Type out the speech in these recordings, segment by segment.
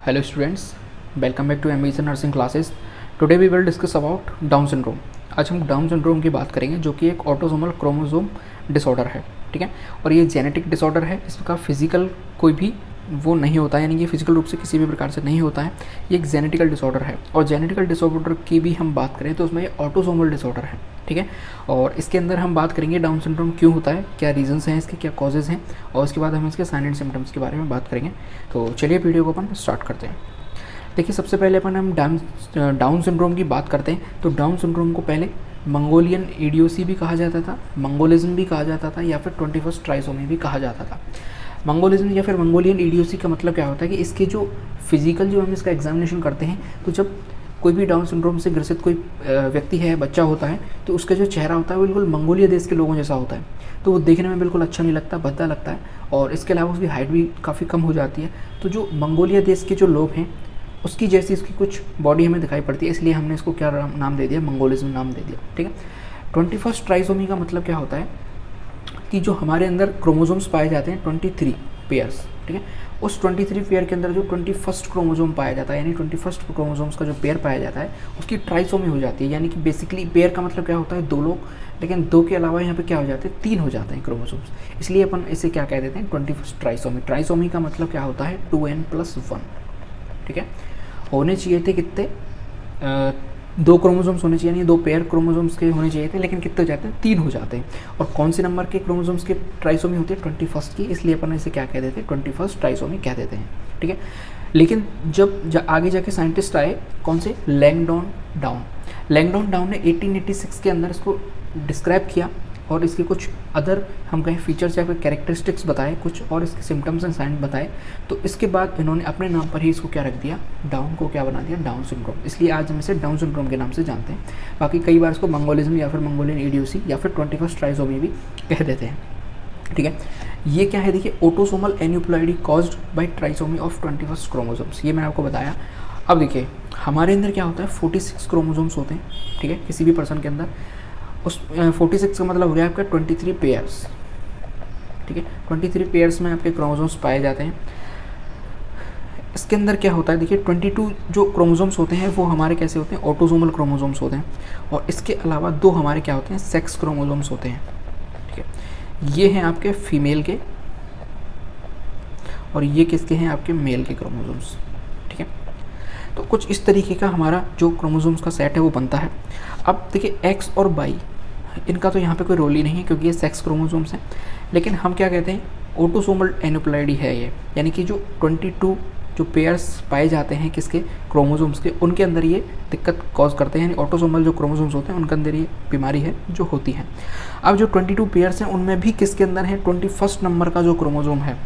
Hello students, welcome back to MBC nursing classes. Today we will discuss about Down syndrome. आज हम down syndrome की बात करेंगे जो कि एक ऑटोसोमल क्रोमोसोम डिसऑर्डर है, ठीक है। और ये जेनेटिक डिसऑर्डर है, इसका फिजिकल कोई भी वो नहीं होता है, यानी कि फिजिकल रूप से किसी भी प्रकार से नहीं होता है। ये एक जेनेटिकल डिसऑर्डर है और जेनेटिकल डिसऑर्डर की भी हम बात करें तो उसमें ये ऑटोसोमल डिसऑर्डर है, ठीक है। और इसके अंदर हम बात करेंगे डाउन सिंड्रोम क्यों होता है, क्या रीजंस हैं इसके, क्या कॉजेज़ हैं, और उसके बाद हम इसके साइन एंड सिम्टम्स के बारे में बात करेंगे। तो चलिए वीडियो को अपन स्टार्ट करते हैं। देखिए, सबसे पहले अपन हम डाउन सिंड्रोम की बात करते हैं। तो डाउन सिंड्रोम को पहले मंगोलियन इडियोसी भी कहा जाता था, मंगोलिज्म भी कहा जाता था, या फिर 21st ट्राइसोमी भी कहा जाता था। मंगोलिज्म या फिर मंगोलियन इडियोसी का मतलब क्या होता है कि इसके जो फिजिकल जो हम इसका एग्जामिनेशन करते हैं, तो जब कोई भी डाउन सिंड्रोम से ग्रसित कोई व्यक्ति है, बच्चा होता है, तो उसका जो चेहरा होता है वो बिल्कुल मंगोलिया देश के लोगों जैसा होता है। तो वो देखने में बिल्कुल अच्छा नहीं लगता, भद्दा लगता है, और इसके अलावा उसकी हाइट भी काफ़ी कम हो जाती है। तो जो मंगोलिया देश के जो लोग हैं उसकी जैसी इसकी कुछ बॉडी हमें दिखाई पड़ती है, इसलिए हमने इसको क्या नाम दे दिया, मंगोलिज्म नाम दे दिया, ठीक है। 21st ट्राइसोमी का मतलब क्या होता है कि जो हमारे अंदर क्रोमोसोम्स पाए जाते हैं 23 पेयर्स, ठीक है, उस 23 पेयर के अंदर जो 21st क्रोमोसोम पाया जाता है, यानी 21st क्रोमोसोम्स का जो पेयर पाया जाता है उसकी ट्राइसोमी हो जाती है। यानी कि बेसिकली पेयर का मतलब क्या होता है, दो लोग, लेकिन दो के अलावा यहाँ पे क्या हो जाते हैं, 3 हो जाते हैं क्रोमोसोम्स, इसलिए अपन इसे क्या कह देते हैं, 21st ट्राइसोमी। ट्राइसोमी का मतलब क्या होता है, 2n+1, ठीक है। होने चाहिए थे कितने, 2 क्रोमोसोम्स होने चाहिए, यानी 2 पेयर क्रोमोसोम्स के होने चाहिए थे, लेकिन कितने हो जाते हैं, 3 हो जाते हैं। और कौन से नंबर के क्रोमोसोम्स के ट्राइसोमी होती है, 21st की, इसलिए अपन इसे क्या कह देते हैं, 21st ट्राइसोमी कह देते हैं, ठीक है। लेकिन जब आगे जाके साइंटिस्ट आए, कौन से, लैंगडॉन डाउन ने 1886 के अंदर इसको डिस्क्राइब किया, और इसके कुछ अदर हम कहें फीचर्स या फिर कैरेक्टरिस्टिक्स बताए कुछ, और इसके सिम्टम्स एंड साइन बताए। तो इसके बाद इन्होंने अपने नाम पर ही इसको क्या रख दिया, डाउन को क्या बना दिया, डाउन सिंड्रोम। इसलिए आज हम इसे डाउन सिंड्रोम के नाम से जानते हैं। बाकी कई बार इसको मंगोलिज्म या फिर मंगोलियन इडियोसी या फिर 21st ट्राइसोमी भी कह देते हैं, ठीक है। ये क्या है, देखिए, autosomal aneuploidy caused by trisomy of 21st chromosomes, ये मैंने आपको बताया। अब देखिए, हमारे अंदर क्या होता है, 46 क्रोमोसोम्स होते हैं, ठीक है, किसी भी पर्सन के अंदर। उस 46 का मतलब हो गया आपका 23 पेयर्स, ठीक है। 23 पेयर्स में आपके क्रोमोसोम्स पाए जाते हैं। इसके अंदर क्या होता है, देखिए, 22 जो क्रोमोसोम्स होते हैं वो हमारे कैसे होते हैं, ऑटोसोमल क्रोमोसोम्स होते हैं, और इसके अलावा 2 हमारे क्या होते हैं, सेक्स क्रोमोसोम्स होते हैं, ठीक है। ये हैं आपके फीमेल के, और ये किसके हैं, आपके मेल के क्रोमोसोम्स, ठीक है। तो कुछ इस तरीके का हमारा जो क्रोमोसोम्स का सेट है वो बनता है। अब देखिए, एक्स और वाई, इनका तो यहाँ पे कोई रोल ही नहीं है क्योंकि ये सेक्स क्रोमोसोम्स हैं, लेकिन हम क्या कहते हैं, ऑटोसोमल एन्यूप्लॉइडी है ये, यानी कि जो 22 जो पेयर्स पाए जाते हैं किसके, क्रोमोसोम्स के, उनके अंदर ये दिक्कत कॉज करते हैं, यानी ऑटोसोमल जो क्रोमोसोम्स होते हैं उनके अंदर ये बीमारी है जो होती है। अब जो 22 पेयर्स हैं उनमें भी किसके अंदर है, 21st नंबर का जो क्रोमोसोम है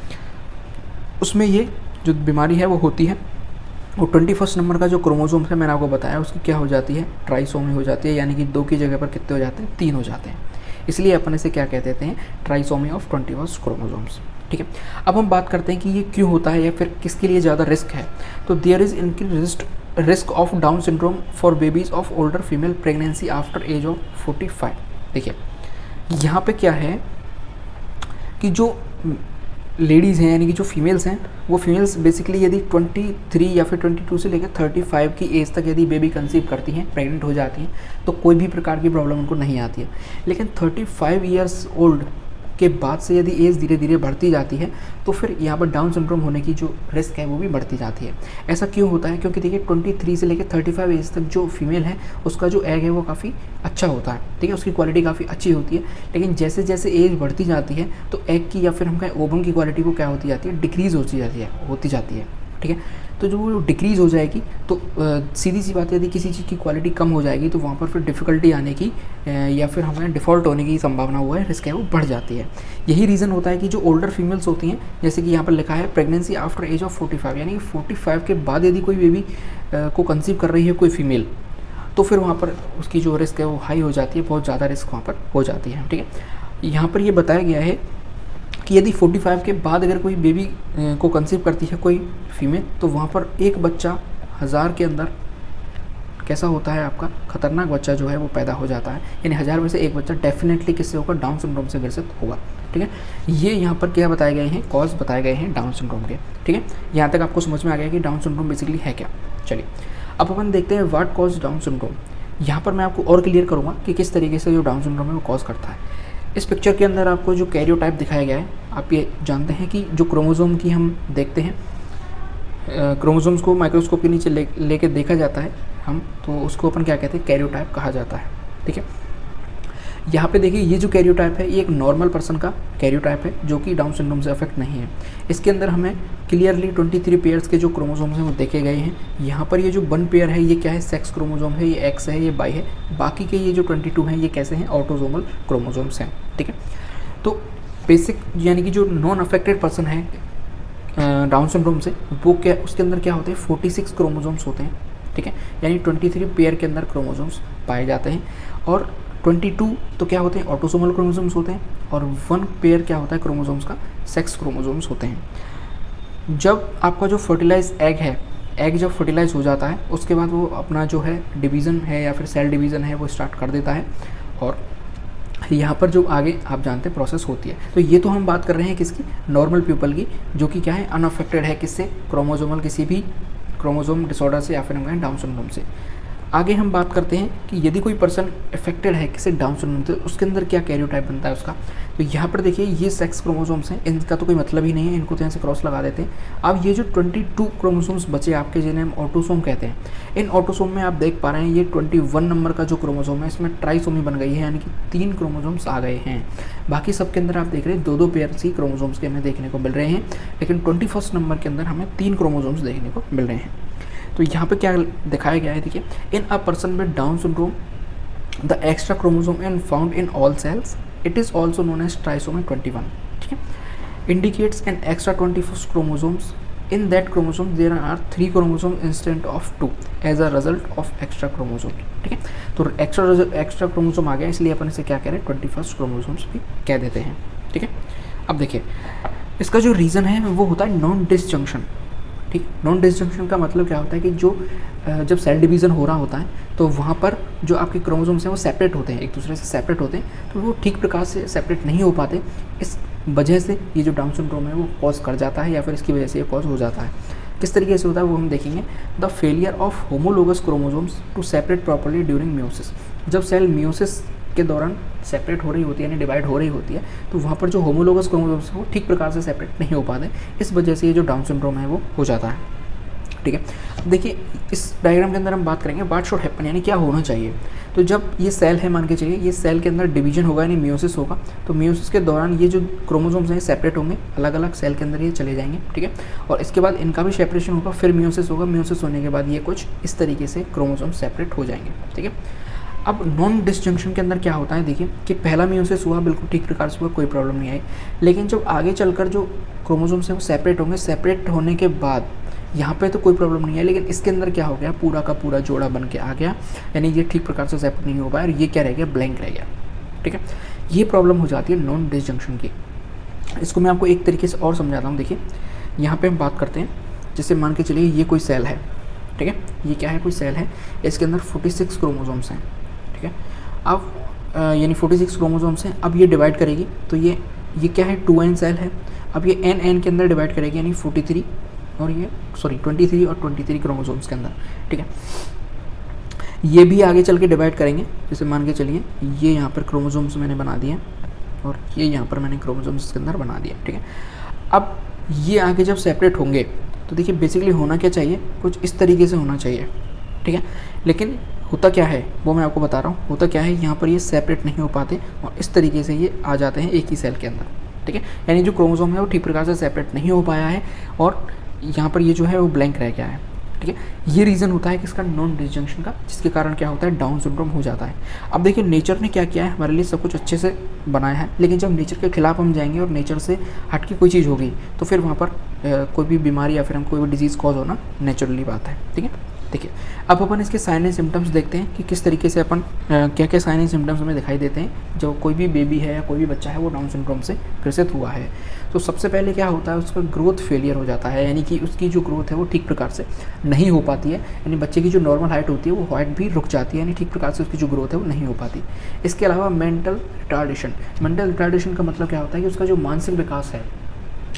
उसमें ये जो बीमारी है वो होती है। और 21st नंबर का जो क्रोमोसोम है, मैंने आपको बताया, उसकी क्या हो जाती है, ट्राइसोमी हो जाती है, यानी कि 2 की जगह पर कितने हो जाते हैं, 3 हो जाते हैं। इसलिए अपन इसे क्या कह देते हैं, ट्राइसोमी ऑफ 21st क्रोमोसोम्स, ठीक है। अब हम बात करते हैं कि ये क्यों होता है या फिर किसके लिए ज़्यादा रिस्क है। तो there is increased risk of Down syndrome for babies of older female pregnancy after age of 45। देखिए, यहाँ पे क्या है कि जो लेडीज़ हैं, यानी कि जो फीमेल्स हैं, वो फीमेल्स बेसिकली यदि 23 या फिर 22 से लेकर 35 की एज तक यदि बेबी कंसीव करती हैं, प्रेग्नेंट हो जाती हैं, तो कोई भी प्रकार की प्रॉब्लम उनको नहीं आती है। लेकिन 35 ईयर्स ओल्ड के बाद से यदि एज धीरे धीरे बढ़ती जाती है तो फिर यहाँ पर डाउन सिंड्रोम होने की जो रिस्क है वो भी बढ़ती जाती है। ऐसा क्यों होता है, क्योंकि देखिए 23 से लेकर 35 एज तक जो फीमेल है उसका जो एग है वो काफ़ी अच्छा होता है, ठीक है, उसकी क्वालिटी काफ़ी अच्छी होती है। लेकिन जैसे जैसे एज बढ़ती जाती है तो एग की या फिर हम कहें ओवम की क्वालिटी वो क्या होती जाती है, डिक्रीज़ होती जाती है, ठीक है। तो जो वो डिक्रीज़ हो जाएगी तो सीधी सी बात है, यदि किसी चीज़ की क्वालिटी कम हो जाएगी तो वहाँ पर फिर डिफ़िकल्टी आने की या फिर हमें डिफ़ॉल्ट होने की संभावना हुआ है, रिस्क है वो बढ़ जाती है। यही रीज़न होता है कि जो ओल्डर फीमेल्स होती हैं, जैसे कि यहाँ पर लिखा है प्रेगनेंसी आफ्टर एज ऑफ 45, यानी 45 के बाद यदि कोई बेबी को कंसीव कर रही है कोई फीमेल, तो फिर वहाँ पर उसकी जो रिस्क है वो हाई हो जाती है, बहुत ज़्यादा रिस्क वहाँ पर हो जाती है, ठीक है। यहाँ पर ये बताया गया है कि यदि 45 के बाद अगर कोई बेबी को कंसीव करती है कोई फीमेल, तो वहाँ पर एक बच्चा 1000 के अंदर कैसा होता है, आपका खतरनाक बच्चा जो है वो पैदा हो जाता है, यानी 1000 में से एक बच्चा डेफिनेटली किससे होगा, डाउन सिंड्रोम से ग्रसित होगा, ठीक है। ये यहाँ पर क्या बताए गए हैं, कॉज बताए गए हैं डाउन सिंड्रोम के, ठीक है। यहाँ तक आपको समझ में आ गया कि डाउन सिंड्रोम बेसिकली है क्या। चलिए अब अपन देखते हैं व्हाट कॉज डाउन सिंड्रोम। यहाँ पर मैं आपको और क्लियर करूँगा कि किस तरीके से जो डाउन सिंड्रोम है वो कॉज करता है। इस पिक्चर के अंदर आपको जो कैरियोटाइप दिखाया गया है, आप ये जानते हैं कि जो क्रोमोसोम की हम देखते हैं, क्रोमोसोम्स को माइक्रोस्कोप के नीचे लेके देखा जाता है हम, तो उसको अपन क्या कहते हैं, कैरियोटाइप कहा जाता है, ठीक है। यहाँ पे देखिए ये जो कैरियोटाइप है ये एक नॉर्मल पर्सन का कैरियोटाइप है जो कि डाउन सिंड्रोम से अफेक्ट नहीं है। इसके अंदर हमें क्लियरली 23 पेयर्स के जो क्रोमोसोम्स हैं वो देखे गए हैं। यहाँ पर ये जो 1 पेयर है ये क्या है, सेक्स क्रोमोसोम है, ये एक्स है, ये वाई है। बाकी के ये जो 22 हैं ये कैसे हैं, ऑटोसोमल क्रोमोसोम्स हैं, ठीक है। तो बेसिक यानी कि जो नॉन अफेक्टेड पर्सन है डाउन सिंड्रोम से, वो क्या, उसके अंदर क्या होते हैं, 46 क्रोमोसोम्स होते हैं, ठीक है। यानी 23 पेयर के अंदर क्रोमोसोम्स पाए जाते हैं। और 22 तो क्या होते हैं, ऑटोसोमल क्रोमोसोम्स होते हैं। और 1 पेयर क्या होता है क्रोमोसोम्स का, सेक्स क्रोमोसोम्स होते हैं। जब आपका जो फर्टिलाइज एग है, एग जब फर्टिलाइज हो जाता है उसके बाद वो अपना जो है डिवीज़न है या फिर सेल डिवीज़न है वो स्टार्ट कर देता है। और यहाँ पर जो आगे आप जानते हैं प्रोसेस होती है। तो ये तो हम बात कर रहे हैं किसकी, नॉर्मल पीपल की, जो कि क्या है, अनअफेक्टेड है किससे, क्रोमोसोमल किसी भी क्रोमोसोम डिसऑर्डर से या फिर हम कहें डाउन सिंड्रोम से। आगे हम बात करते हैं कि यदि कोई पर्सन अफेक्टेड है किसी डाउन सिंड्रोम से, उसके अंदर क्या कैरियोटाइप बनता है उसका। तो यहाँ पर देखिए ये सेक्स क्रोमोसोम्स हैं, इनका तो कोई मतलब ही नहीं है, इनको तो यहाँ से क्रॉस लगा देते हैं। अब ये जो 22 क्रोमोसोम्स बचे आपके, जिन्हें हम ऑटोसोम कहते हैं, इन ऑटोसोम में आप देख पा रहे हैं ये 21 नंबर का जो क्रोमोसोम है इसमें ट्राइसोमी बन गई है, यानी कि 3 क्रोमोसोम्स आ गए हैं। बाकी सबके अंदर आप देख रहे हैं 2-2 पेयर सी क्रोमोसोम्स के हमें देखने को मिल रहे हैं, लेकिन 21 नंबर के अंदर हमें 3 क्रोमोसोम्स देखने को मिल रहे हैं। तो यहाँ पे क्या दिखाया गया है, देखिए, in a person with Down syndrome the extra chromosome in found in all cells, it is also known as trisomy 21, ठीक है, indicates an extra 24 chromosomes. In that chromosome there are 3 chromosome instant of 2 as a result of extra chromosome, ठीक है। तो extra chromosome आ गया, इसलिए अपन इसे क्या कह रहे हैं, 21 क्रोमोसोम्स भी कह देते हैं, ठीक है। अब देखिए इसका जो रीज़न है वो होता है नॉन डिसजंक्शन, ठीक। नॉन डिसजंक्शन का मतलब क्या होता है कि जो जब सेल डिवीज़न हो रहा होता है तो वहाँ पर जो आपके क्रोमोसोम्स हैं वो सेपरेट होते हैं, एक दूसरे से सेपरेट होते हैं, तो वो ठीक प्रकार से सेपरेट नहीं हो पाते। इस वजह से ये जो डाउन सिंड्रोम है वो कॉज कर जाता है, या फिर इसकी वजह से ये कॉज हो जाता है। किस तरीके से होता है वो हम देखेंगे। The failure of homologous chromosomes to separate properly during meiosis. जब सेल मियोसिस के दौरान सेपरेट हो रही होती है, यानी डिवाइड हो रही होती है, तो वहाँ पर जो होमोलोगस क्रोमोसोम्स वो ठीक प्रकार से सेपरेट नहीं हो पाते, इस वजह से ये जो डाउन सिंड्रोम है वो हो जाता है, ठीक है। देखिए इस डायग्राम के अंदर हम बात करेंगे व्हाट शुड हैपन, यानी क्या होना चाहिए। तो जब ये सेल है, मान के चलिए ये सेल के अंदर डिवीजन होगा यानी मियोसिस होगा, तो मियोसिस के दौरान ये जो क्रोमोसोम्स हैं सेपरेट होंगे, अलग अलग सेल के अंदर ये चले जाएंगे, ठीक है। और इसके बाद इनका भी सेपरेशन होगा, फिर मियोसिस होगा, मियोसिस होने के बाद ये कुछ इस तरीके से क्रोमोसोम सेपरेट हो जाएंगे, ठीक है। अब नॉन डिसजंक्शन के अंदर क्या होता है, देखिए कि पहला मियोसिस हुआ, बिल्कुल ठीक प्रकार से हुआ, कोई प्रॉब्लम नहीं आई, लेकिन जब आगे चलकर जो क्रोमोसोम्स हैं वो सेपरेट होंगे, सेपरेट होने के बाद यहाँ पे तो कोई प्रॉब्लम नहीं है, लेकिन इसके अंदर क्या हो गया, पूरा का पूरा जोड़ा बन के आ गया, यानी ये ठीक प्रकार से सेपरेट नहीं हो पाया और ये क्या रह गया, ब्लैंक रह गया, ठीक है। ये प्रॉब्लम हो जाती है नॉन डिसजंक्शन की। इसको मैं आपको एक तरीके से और समझाता हूँ। देखिए यहाँ पे हम बात करते हैं, जैसे मान के चलिए ये कोई सेल है, ठीक है, ये क्या है, कोई सेल है, इसके अंदर 46 क्रोमोसोम्स हैं, ठीक है। अब यानी 46 क्रोमोसोम्स हैं, अब ये डिवाइड करेगी, तो ये क्या है, 2n सेल है, अब ये n के अंदर डिवाइड करेगी, यानी 43 और ये 23 और 23 क्रोमोसोम्स के अंदर, ठीक है। ये भी आगे चल के डिवाइड करेंगे, जैसे मान के चलिए ये यहाँ पर क्रोमोसोम्स मैंने बना दिए और ये यहाँ पर मैंने क्रोमोसोम्स के अंदर बना दिया, ठीक है। अब ये आगे जब सेपरेट होंगे तो देखिए बेसिकली होना क्या चाहिए, कुछ इस तरीके से होना चाहिए, ठीक है। लेकिन होता क्या है वो मैं आपको बता रहा हूँ। होता क्या है, यहाँ पर ये सेपरेट नहीं हो पाते और इस तरीके से ये आ जाते हैं एक ही सेल के अंदर, ठीक है। यानी जो क्रोमोसोम है वो ठीक प्रकार से सेपरेट नहीं हो पाया है और यहाँ पर ये जो है वो ब्लैंक रह गया है, ठीक है। ये रीज़न होता है कि इसका नॉन डिसजंक्शन का, जिसके कारण क्या होता है, डाउन सिंड्रोम हो जाता है। अब देखिए नेचर ने क्या किया है, हमारे लिए सब कुछ अच्छे से बनाया है, लेकिन जब नेचर के खिलाफ हम जाएंगे और नेचर से हट के कोई चीज़ होगी तो फिर वहाँ पर कोई भी बीमारी या फिर हम कोई भी डिजीज़ कॉज होना नेचुरली बात है, ठीक है। देखिए अब अपन इसके साइन एंड सिम्टम्स देखते हैं कि किस तरीके से अपन क्या क्या साइन एंड सिम्टम्स हमें दिखाई देते हैं जो कोई भी बेबी है या कोई भी बच्चा है वो डाउन सिंड्रोम से ग्रसित हुआ है। तो सबसे पहले क्या होता है, उसका ग्रोथ फेलियर हो जाता है, यानी कि उसकी जो ग्रोथ है वो ठीक प्रकार से नहीं हो पाती है, यानी बच्चे की जो नॉर्मल हाइट होती है वो हाइट भी रुक जाती है, यानी ठीक प्रकार से उसकी जो ग्रोथ है वो नहीं हो पाती। इसके अलावा मेंटल रिटार्डेशन का मतलब क्या होता है कि उसका जो मानसिक विकास है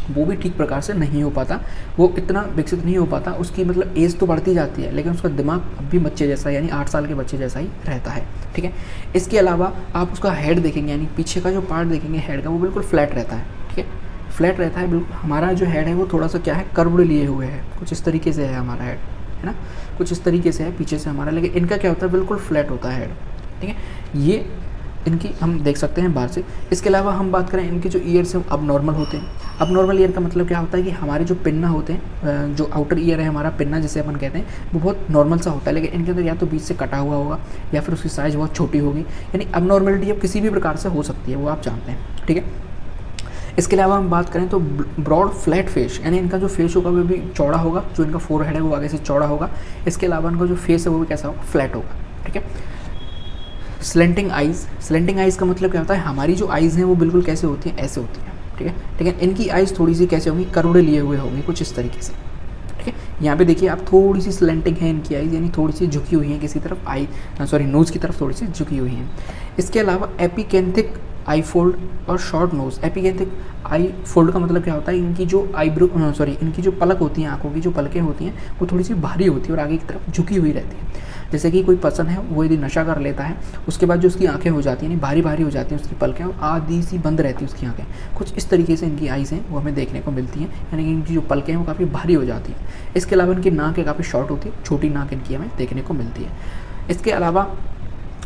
वो भी ठीक प्रकार से नहीं हो पाता, वो इतना विकसित नहीं हो पाता। उसकी मतलब एज तो बढ़ती जाती है लेकिन उसका दिमाग अब भी बच्चे जैसा यानी 8 साल के बच्चे जैसा ही रहता है, ठीक है। इसके अलावा आप उसका हेड देखेंगे, यानी पीछे का जो पार्ट देखेंगे हेड का, वो बिल्कुल फ्लैट रहता है, ठीक है, फ्लैट रहता है बिल्कुल। हमारा जो हेड है वो थोड़ा सा क्या है, कर्व्ड लिए हुए है, कुछ इस तरीके से है हमारा हेड, है ना, कुछ इस तरीके से है पीछे से हमारा, लेकिन इनका क्या होता है, बिल्कुल फ्लैट होता है हेड, ठीक है। ये इनकी हम देख सकते हैं बाहर से। इसके अलावा हम बात करें इनके जो ईयर्स हैं अब नॉर्मल होते हैं। अब नॉर्मल ईयर का मतलब क्या होता है कि हमारे जो पिन्ना होते हैं, जो आउटर ईयर है हमारा पिन्ना जिसे अपन कहते हैं, वो बहुत नॉर्मल सा होता है, लेकिन इनके अंदर या तो बीच से कटा हुआ होगा या फिर उसकी साइज़ बहुत छोटी होगी, यानी अब नॉर्मलिटी अब किसी भी प्रकार से हो सकती है, वो आप जानते हैं, ठीक है। इसके अलावा हम बात करें तो ब्रॉड फ्लैट फेस, यानी इनका जो फेस होगा वो भी चौड़ा होगा, जो इनका फोरहेड है वो आगे से चौड़ा होगा। इसके अलावा इनका जो फेस है वो भी कैसा होगा, फ्लैट होगा, ठीक है। स्लेंटिंग आइज़ का मतलब क्या होता है, हमारी जो आइज़ हैं वो बिल्कुल कैसे होती हैं, ऐसे होती हैं, ठीक है, लेकिन इनकी आइज़ थोड़ी सी कैसे होंगी, करोड़े लिए हुए होंगे, कुछ इस तरीके से, ठीक है। यहाँ पे देखिए आप थोड़ी सी स्लेंटिंग है इनकी आइज़, यानी थोड़ी सी झुकी हुई है किसी तरफ, नोज़ की तरफ थोड़ी सी झुकी हुई है। इसके अलावा एपिकेंथिक आई फोल्ड और शॉर्ट नोज़। एपिकेंथिक आई फोल्ड का मतलब क्या होता है, इनकी जो इनकी जो पलक होती हैं, आंखों की जो पलकें होती हैं वो थोड़ी सी भारी होती है और आगे की तरफ झुकी हुई रहती है। जैसे कि कोई पर्सन है वो यदि नशा कर लेता है उसके बाद जो उसकी आंखें हो जाती हैं, यानी भारी भारी हो जाती हैं उसकी पलकें और आधी सी बंद रहती है उसकी आंखें, कुछ इस तरीके से इनकी आइज़ हैं वो हमें देखने को मिलती हैं, यानी कि इनकी जो पलकें हैं वो काफ़ी भारी हो जाती हैं। इसके अलावा इनकी नाक है काफ़ी शॉर्ट होती है, छोटी नाक इनकी हमें देखने को मिलती है। इसके अलावा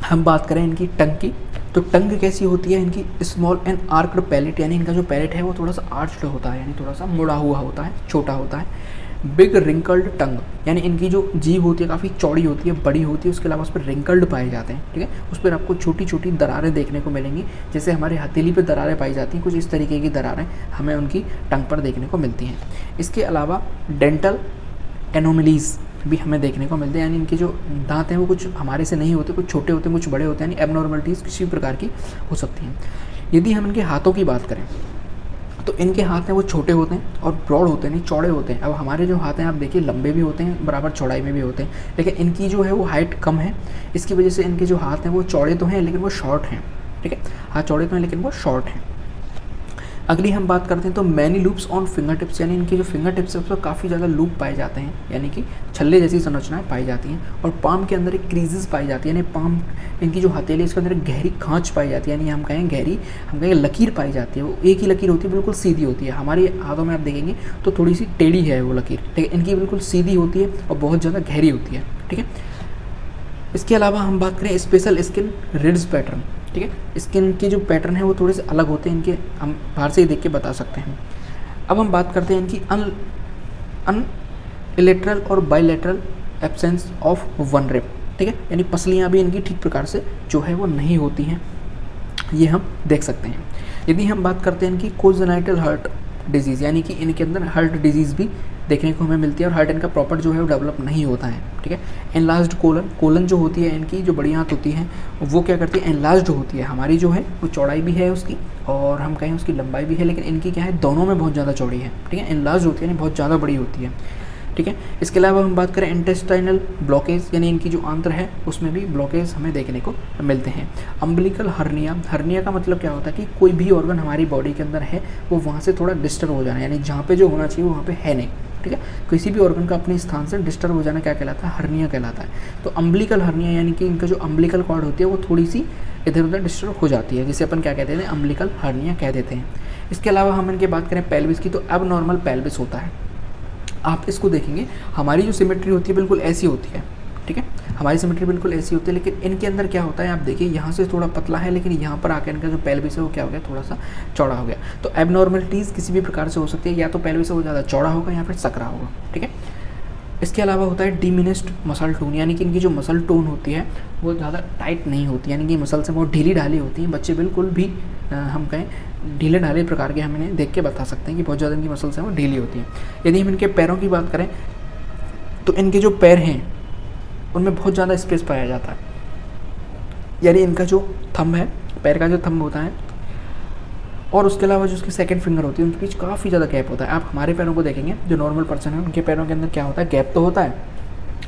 हम बात करें इनकी टंग की, तो टंग कैसी होती है इनकी, स्मॉल एंड आर्क्ड पैलेट, यानी इनका जो पैलेट है वो थोड़ा सा आर्च्ड होता है, यानी थोड़ा सा मुड़ा हुआ होता है, छोटा होता है। बिग रिंकल्ड टंग, यानी इनकी जो जीभ होती है काफ़ी चौड़ी होती है, बड़ी होती है, उसके अलावा उस पर रिंकल्ड पाए जाते हैं, ठीक है। उस पर आपको छोटी छोटी दरारें देखने को मिलेंगी, जैसे हमारे हथेली पर दरारें पाई जाती हैं, कुछ इस तरीके की दरारें हमें उनकी टंग पर देखने को मिलती हैं। इसके अलावा डेंटल एनोमलीज भी हमें देखने को मिलते हैं, यानी इनके जो दांत हैं वो कुछ हमारे से नहीं होते, कुछ छोटे होते हैं, कुछ बड़े होते हैं, यानी एबनॉर्मलिटीज़ किसी भी प्रकार की हो सकती हैं। यदि हम इनके हाथों की बात करें तो इनके हाथ हैं वो छोटे होते हैं और ब्रॉड होते हैं, नहीं चौड़े होते हैं। अब हमारे जो हाथ हैं आप देखिए लंबे भी होते हैं, बराबर चौड़ाई में भी होते हैं, लेकिन इनकी जो है वो हाइट कम है, इसकी वजह से इनके जो हाथ हैं वो चौड़े तो हैं लेकिन वो शॉर्ट हैं, ठीक है, हाथ चौड़े तो हैं लेकिन वो शॉर्ट हैं। अगली हम बात करते हैं तो many loops on finger tips, यानी इनके जो फिंगर टिप्स है उस पर काफ़ी ज़्यादा लूप पाए जाते हैं, यानी कि छल्ले जैसी संरचनाएं पाई जाती हैं। और पाम के अंदर एक क्रीजेस पाई जाती है, यानी पाम इनकी जो हथेली है इसके अंदर एक गहरी खांच पाई जाती है, यानी हम कहें लकीर पाई जाती है, वो एक ही लकीर होती है, बिल्कुल सीधी होती है। हमारे हाथों में आप देखेंगे तो थोड़ी सी टेढ़ी है वो लकीर, ठीक है, इनकी बिल्कुल सीधी होती है और बहुत ज़्यादा गहरी होती है, ठीक है। इसके अलावा हम बात करें स्पेशल स्किन रिड्स पैटर्न, ठीक है, स्किन के जो पैटर्न है वो थोड़े से अलग होते हैं इनके, हम बाहर से ही देख के बता सकते हैं। अब हम बात करते हैं इनकी अनइलेटरल और bilateral absence of one rib, ठीक है, यानी पसलियाँ भी इनकी ठीक प्रकार से जो है वो नहीं होती हैं, ये हम देख सकते हैं। यदि हम बात करते हैं इनकी कोजेनाइटल हार्ट डिजीज़, यानी कि इनके अंदर हार्ट डिजीज़ भी देखने को हमें मिलती है और हार्ट इनका प्रॉपर जो है वो डेवलप नहीं होता है, ठीक है। एनलार्ज्ड कोलन जो होती है इनकी, जो बड़ी आंत होती है वो क्या करती है, एनलार्ज्ड होती है। हमारी जो है वो चौड़ाई भी है उसकी और हम कहें उसकी लंबाई भी है, लेकिन इनकी क्या है, दोनों में बहुत ज़्यादा चौड़ी है, ठीक है, एनलार्ज्ड होती है यानी बहुत ज़्यादा बड़ी होती है, ठीक है। इसके अलावा हम बात करें इंटेस्टाइनल ब्लॉकेज, यानी इनकी जो आंत्र है उसमें भी ब्लॉकेज हमें देखने को मिलते हैं। अम्बिलिकल हर्निया का मतलब क्या होता है कि कोई भी ऑर्गन हमारी बॉडी के अंदर है वो वहाँ से थोड़ा डिस्टर्ब हो जाना, यानी जहाँ पे जो होना चाहिए वहाँ पे है नहीं, ठीक है, किसी भी ऑर्गन का अपने स्थान से डिस्टर्ब हो जाना क्या कहलाता है, हर्निया कहलाता है। तो अम्बिलिकल हर्निया यानी कि इनका जो अम्बिलिकल कॉर्ड होती है वो थोड़ी सी इधर उधर डिस्टर्ब हो जाती है, जिसे अपन क्या कहते हैं, अम्बिलिकल हर्निया कह देते हैं। इसके अलावा हम इनकी बात करें पेल्विस की, तो अब नॉर्मल पेल्विस होता है। आप इसको देखेंगे हमारी जो सिमेट्री होती है बिल्कुल ऐसी होती है, ठीक है, हमारी सिमेट्री बिल्कुल ऐसी होती है, लेकिन इनके अंदर क्या होता है आप देखिए यहाँ से थोड़ा पतला है, लेकिन यहाँ पर आकर इनका जो पेल्विस है वो क्या हो गया, थोड़ा सा चौड़ा हो गया। तो एबनॉर्मलिटीज़ किसी भी प्रकार से हो सकती है, या तो पेल्विस वो ज़्यादा चौड़ा होगा या फिर सकरा होगा, ठीक है। इसके अलावा होता है डिमिनिस्ड मसल टोन, यानी कि इनकी जो मसल टोन होती है वो ज़्यादा टाइट नहीं होती, यानी कि मसल से बहुत ढीली ढाली होती हैं। बच्चे बिल्कुल भी हम कहें ढीले ढाले प्रकार के हम इन्हें देख के बता सकते हैं कि बहुत ज़्यादा इनकी मसल्स हैं वो ढीली होती हैं। यदि हम इनके पैरों की बात करें तो इनके जो पैर हैं उनमें बहुत ज़्यादा स्पेस पाया जाता है, यानी इनका जो थंब है, पैर का जो थंब होता है और उसके अलावा जो उसकी सेकंड फिंगर होती है उनके बीच काफ़ी ज़्यादा गैप होता है। आप हमारे पैरों को देखेंगे, जो नॉर्मल पर्सन है उनके पैरों के अंदर क्या होता है, गैप तो होता है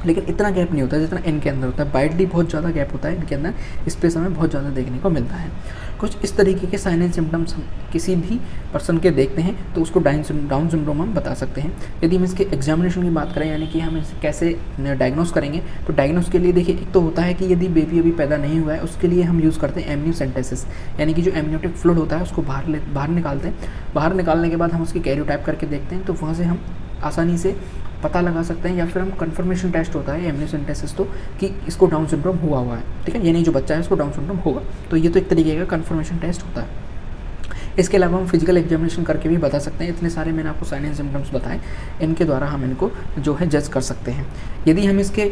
लेकिन इतना गैप नहीं होता जितना इनके अंदर होता है। वाइडली बहुत ज़्यादा गैप होता है इनके अंदर, स्पेस हमें बहुत ज़्यादा देखने को मिलता है। कुछ इस तरीके के साइन एंड सिम्टम्स हम किसी भी पर्सन के देखते हैं तो उसको डाउन सिंड्रोम हम बता सकते हैं। यदि हम इसके एग्जामिनेशन की बात करें, यानी कि हम इसे कैसे डायग्नोस करेंगे, तो डायग्नोस के लिए देखिए, एक तो होता है कि यदि बेबी अभी पैदा नहीं हुआ है उसके लिए हम यूज़ करते हैं एमनियोसेंटेसिस, यानी कि जो एमनियोटिक फ्लूइड होता है उसको बाहर निकालते हैं। बाहर निकालने के बाद हम उसकी कैरियोटाइप करके देखते हैं, तो वहाँ से हम आसानी से पता लगा सकते हैं, या फिर हम कंफर्मेशन टेस्ट होता है एमनियोसेंटेसिस तो, कि इसको डाउन सिंड्रोम हुआ है, ठीक है, यानी जो बच्चा है इसको डाउन सिंड्रोम होगा। तो ये तो एक तरीके का कंफर्मेशन टेस्ट होता है। इसके अलावा हम फिजिकल एग्जामिनेशन करके भी बता सकते हैं। इतने सारे मैंने आपको साइन एंड सिम्टम्स बताए, इनके द्वारा हम इनको जो है जज कर सकते हैं। यदि हम इसके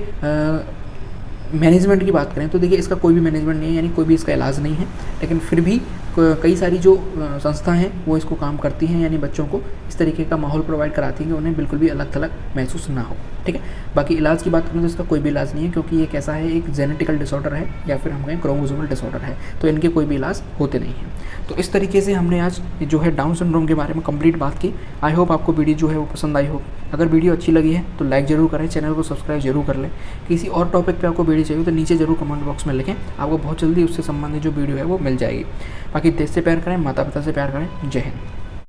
मैनेजमेंट की बात करें तो देखिए, इसका कोई भी मैनेजमेंट नहीं है, यानी कोई भी इसका इलाज नहीं है, लेकिन फिर भी कई सारी जो संस्थाएं हैं वो इसको काम करती हैं, यानी बच्चों को इस तरीके का माहौल प्रोवाइड कराती हैं कि उन्हें बिल्कुल भी अलग थलग महसूस ना हो, ठीक है। बाकी इलाज की बात करें तो इसका कोई भी इलाज नहीं है, क्योंकि ये कैसा है, एक जेनेटिकल डिसऑर्डर है या फिर हम कहें क्रोमोसोमल डिसऑर्डर है, तो इनके कोई भी इलाज होते नहीं हैं। तो इस तरीके से हमने आज जो है डाउन सिंड्रोम के बारे में कंप्लीट बात की। आई होप आपको वीडियो जो है वो पसंद आई हो। अगर वीडियो अच्छी लगी है तो लाइक ज़रूर करें, चैनल को सब्सक्राइब जरूर कर लें। किसी और टॉपिक पे आपको वीडियो चाहिए तो नीचे ज़रूर कमेंट बॉक्स में लिखें, आपको बहुत जल्दी उससे संबंधित जो वीडियो है वो मिल जाएगी। बाकी देश से प्यार करें, माता पिता से प्यार करें। जय हिंद।